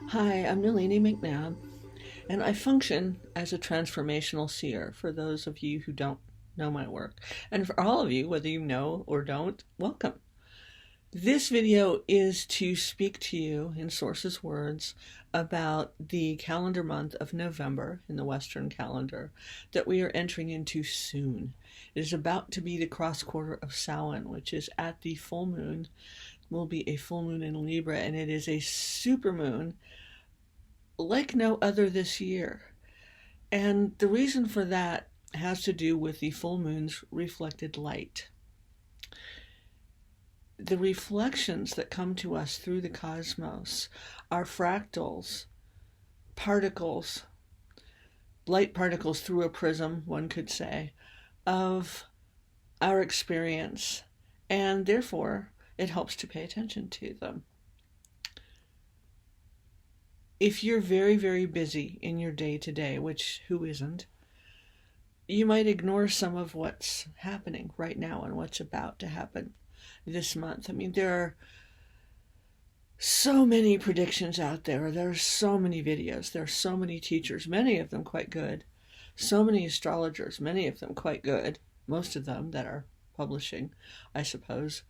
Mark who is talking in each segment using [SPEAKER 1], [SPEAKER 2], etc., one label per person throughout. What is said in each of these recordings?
[SPEAKER 1] Hi, I'm Nalini McNabb, and I function as a transformational seer for those of you who don't know my work. And for all of you, whether you know or don't, welcome. This video is to speak to you in Source's words about the calendar month of November in the Western calendar that we are entering into soon. It is about to be the cross quarter of Samhain, which is at the full moon, will be a full moon in Libra, and it is a super moon like no other this year. And the reason for that has to do with the full moon's reflected light. The reflections that come to us through the cosmos are fractals, particles, light particles through a prism, one could say, of our experience, and therefore it helps to pay attention to them. If you're very, very busy in your day-to-day, which who isn't, you might ignore some of what's happening right now and what's about to happen this month. I mean, there are so many predictions out there. There are so many videos. There are so many teachers, many of them quite good. So many astrologers, many of them quite good. Most of them that are publishing, I suppose.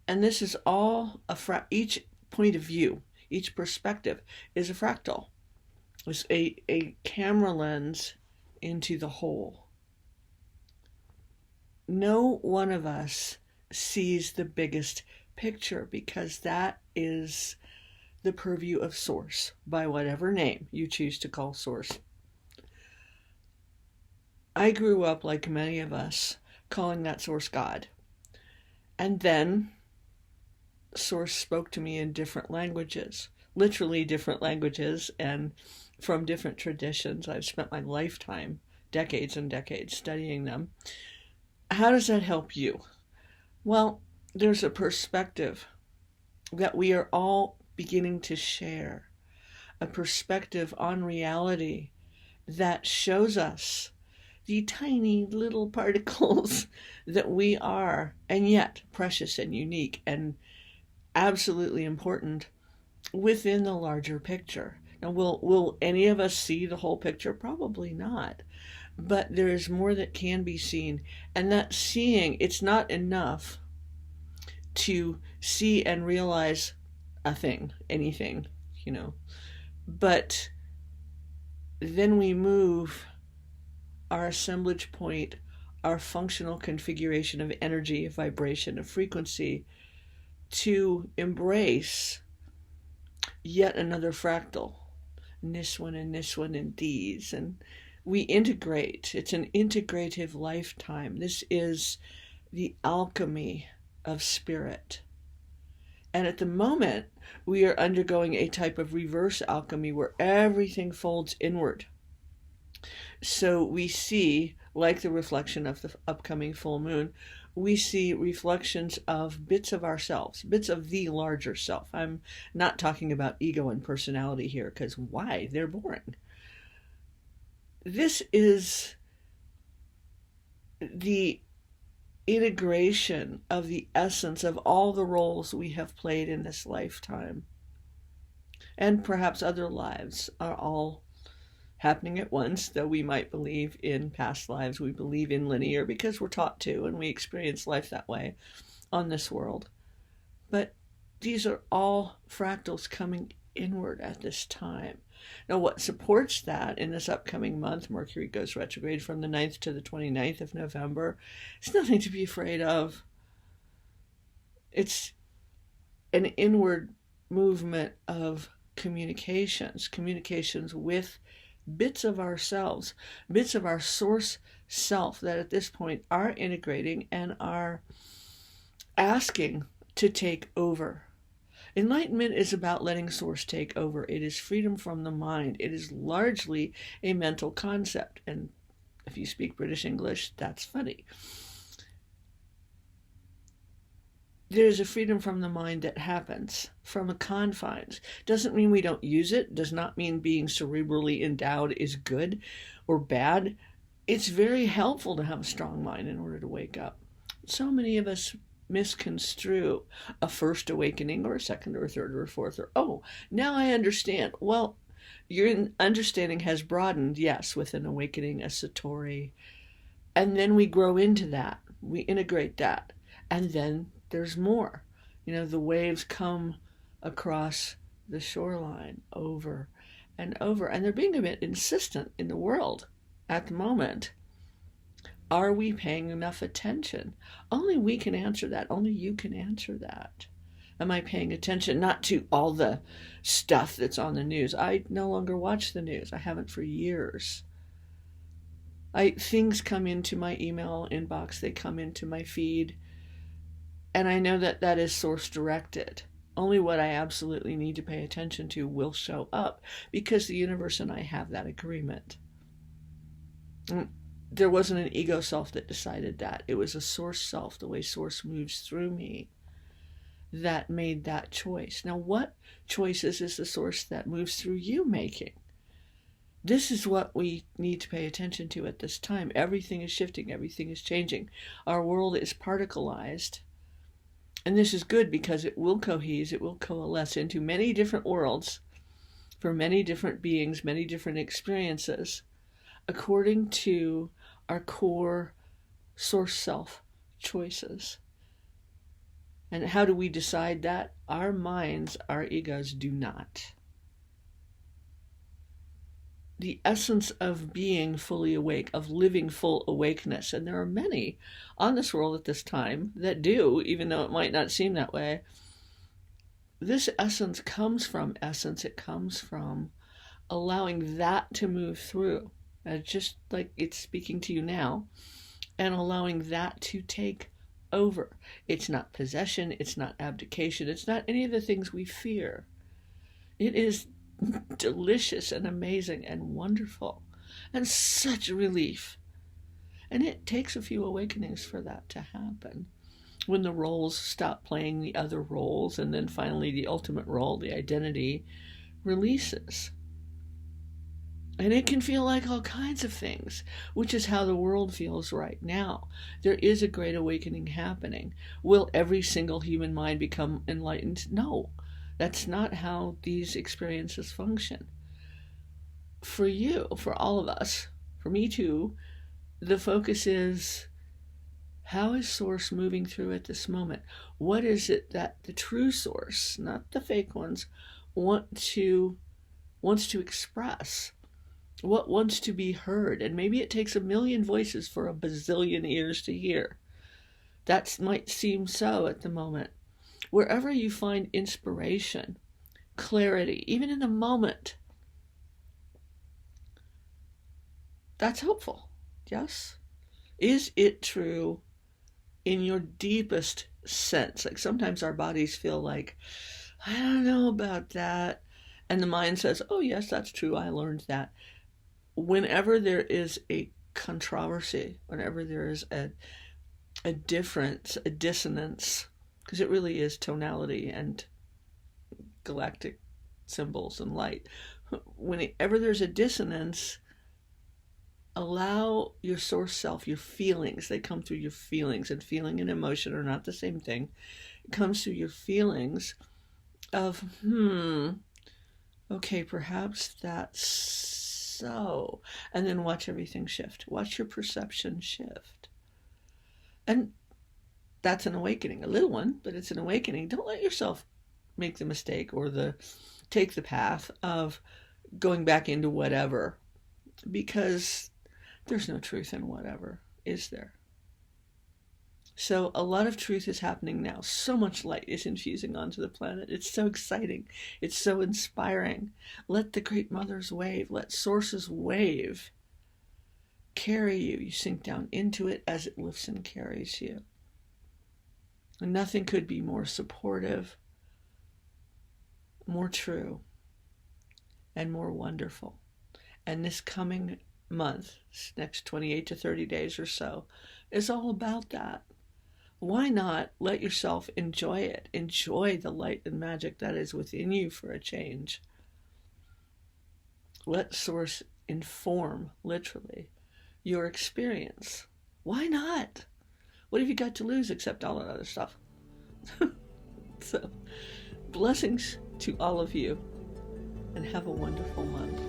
[SPEAKER 1] And this is all each point of view. Each perspective is a fractal. It's a camera lens into the whole. No one of us sees the biggest picture because that is the purview of Source, by whatever name you choose to call Source. I grew up, like many of us, calling that Source God. And then Source spoke to me in different languages, literally different languages, and from different traditions. I've spent my lifetime, decades and decades, studying them. How does that help you? Well, there's a perspective that we are all beginning to share, a perspective on reality that shows us the tiny little particles that we are, and yet precious and unique and absolutely important within the larger picture. Now, will any of us see the whole picture? Probably not. But there is more that can be seen. And that seeing, it's not enough to see and realize a thing, anything, But then we move our assemblage point, our functional configuration of energy, of vibration, of frequency, to embrace yet another fractal, and this one and this one and these, and we integrate. It's an integrative lifetime. This is the alchemy of spirit. And at the moment, we are undergoing a type of reverse alchemy where everything folds inward. So we see, like the reflection of the upcoming full moon, we see reflections of bits of ourselves, bits of the larger self. I'm not talking about ego and personality here, because why? They're boring. This is the integration of the essence of all the roles we have played in this lifetime, and perhaps other lives, are all happening at once, though we might believe in past lives. We believe in linear because we're taught to, and we experience life that way on this world. But these are all fractals coming inward at this time. Now, what supports that in this upcoming month, Mercury goes retrograde from the 9th to the 29th of November. It's nothing to be afraid of. It's an inward movement of communications with bits of ourselves, bits of our source self that at this point are integrating and are asking to take over. Enlightenment is about letting Source take over. It is freedom from the mind. It is largely a mental concept. And if you speak British English, that's funny. There's a freedom from the mind that happens from the confines. Doesn't mean we don't use it. Does not mean being cerebrally endowed is good or bad. It's very helpful to have a strong mind in order to wake up. So many of us misconstrue a first awakening or a second or a third or a fourth, or, oh, now I understand. Well, your understanding has broadened, yes, with an awakening, a satori, and then we grow into that. We integrate that. And then there's more. The waves come across the shoreline over and over. And they're being a bit insistent in the world at the moment. Are we paying enough attention? Only we can answer that. Only you can answer that. Am I paying attention not to all the stuff that's on the news? I no longer watch the news. I haven't for years. Things come into my email inbox, they come into my feed, and I know that that is source directed. Only what I absolutely need to pay attention to will show up, because the universe and I have that agreement. There wasn't an ego self that decided that. It was a source self, the way source moves through me, that made that choice. Now, what choices is the source that moves through you making? This is what we need to pay attention to at this time. Everything is shifting. Everything is changing. Our world is particleized. And this is good because it will cohese, it will coalesce into many different worlds for many different beings, many different experiences, according to our core source self choices. And how do we decide that? Our minds, our egos do not. The essence of being fully awake, of living full awakeness. And there are many on this world at this time that do, even though it might not seem that way. This essence comes from essence. It comes from allowing that to move through, just like it's speaking to you now, and allowing that to take over. It's not possession. It's not abdication. It's not any of the things we fear. It is delicious and amazing and wonderful and such relief. And it takes a few awakenings for that to happen. When the roles stop playing the other roles, and then finally the ultimate role, the identity, releases. And it can feel like all kinds of things, which is how the world feels right now. There is a great awakening happening. Will every single human mind become enlightened? No. That's not how these experiences function. For you, for all of us, for me too, the focus is, how is Source moving through at this moment? What is it that the true Source, not the fake ones, wants to express? What wants to be heard? And maybe it takes 1,000,000 voices for a bazillion ears to hear. That might seem so at the moment. Wherever you find inspiration, clarity, even in the moment, that's helpful. Yes? Is it true in your deepest sense? Like sometimes our bodies feel like, I don't know about that. And the mind says, oh yes, that's true. I learned that. Whenever there is a controversy, whenever there is a difference, a dissonance, because it really is tonality and galactic symbols and light. Whenever there's a dissonance, allow your source self, your feelings, they come through your feelings, and feeling and emotion are not the same thing. It comes through your feelings of, okay, perhaps that's so. And then watch everything shift. Watch your perception shift. And that's an awakening, a little one, but it's an awakening. Don't let yourself make the mistake or take the path of going back into whatever, because there's no truth in whatever, is there? So a lot of truth is happening now. So much light is infusing onto the planet. It's so exciting. It's so inspiring. Let the great mothers wave. Let Source's wave carry you. You sink down into it as it lifts and carries you. And nothing could be more supportive, more true, and more wonderful. And this coming month, next 28 to 30 days or so, is all about that. Why not let yourself enjoy it? Enjoy the light and magic that is within you for a change. Let Source inform, literally, your experience. Why not? What have you got to lose except all that other stuff? So, blessings to all of you, and have a wonderful month.